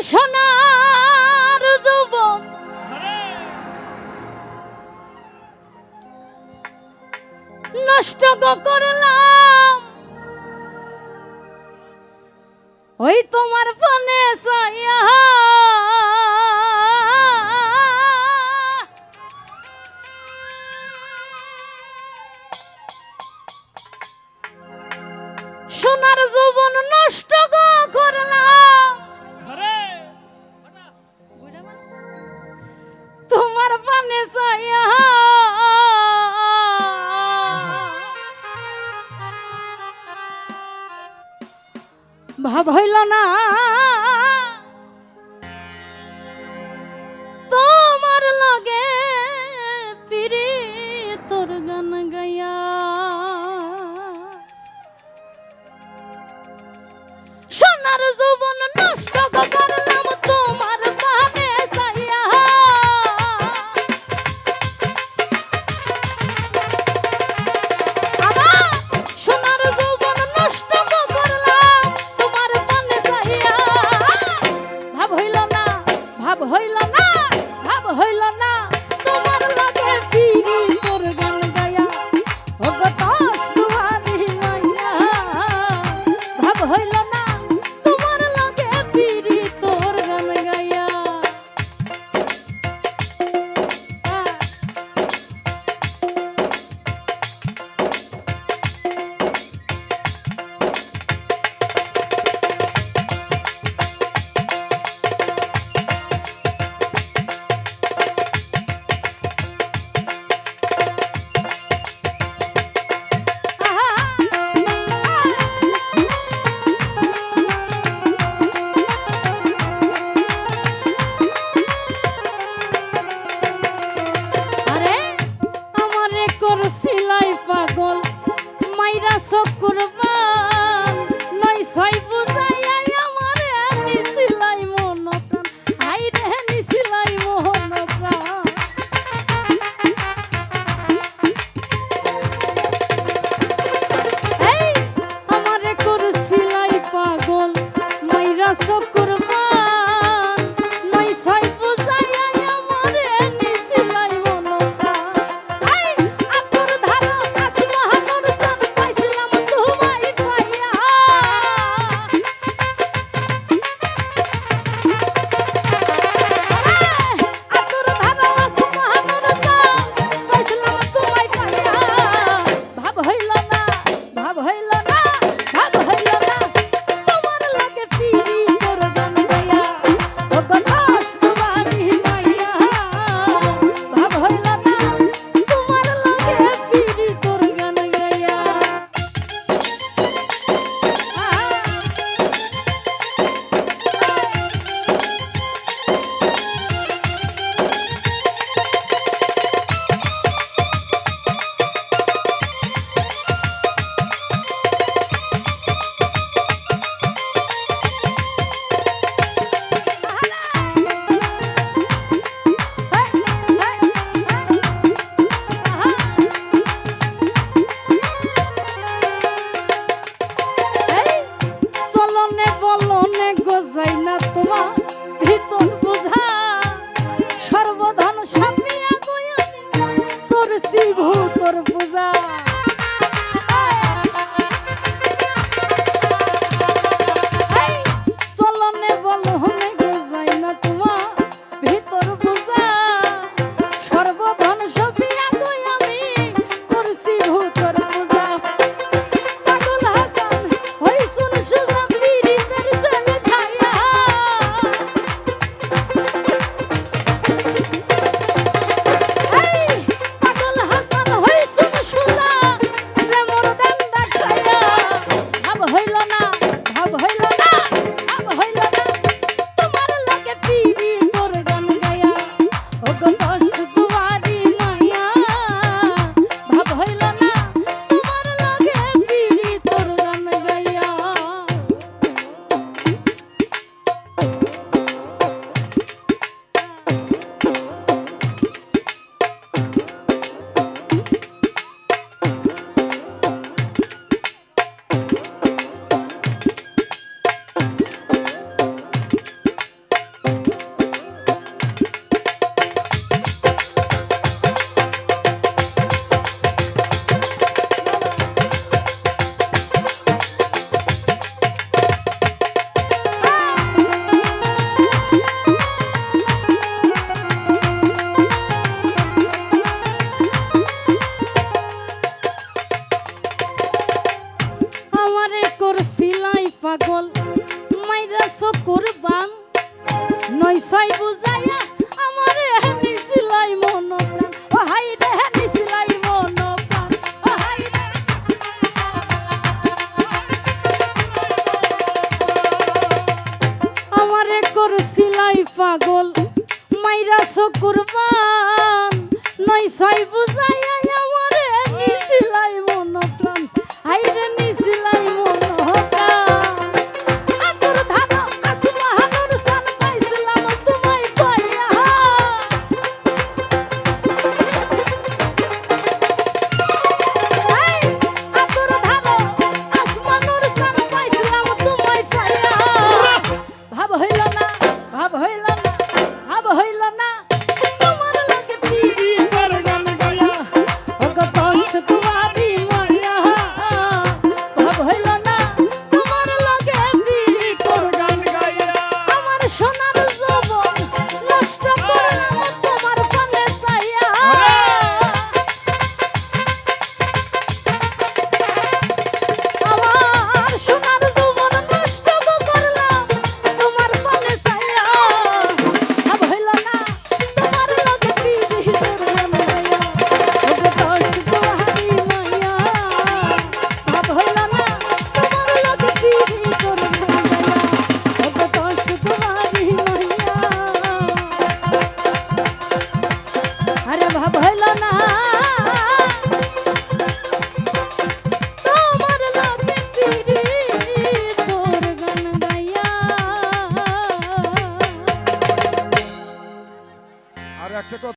সোনার যুবক নষ্ট করলাম ওই তোমার ফোনে সাইয়া সোনার যৌবন নষ্ট করলাম তোমার পানে চাইয়া ভাব হইল না তোমার লগে পিরি তোর গান গাইয়া সোনার যৌবন নষ্ট করলাম তোমার পানে চাইয়া সোনার যৌবন নষ্ট করলাম তোমার পানে চাইয়া ভাব হইল না ভাব হইল না ভাব হইল না তোমার লগে ফিরি তোর গান গায়া ওগো তাস দুয়ারি লাইয়া ভাব হইল না তোমার পাগল মাইরা চকুর বান নয় ছয় বুঝাইয়া আমারে নিছিলাই মন প্রাণ ও হাই রে নিছিলাই মন প্রাণ ও হাই রে আমারে করছিলাই পাগল মাইরা চকুর বান নয় ছয় বুঝাইয়া আমারে নিছিলাই মন প্রাণ হাই রে নিছিলাই মন আর একটা কথা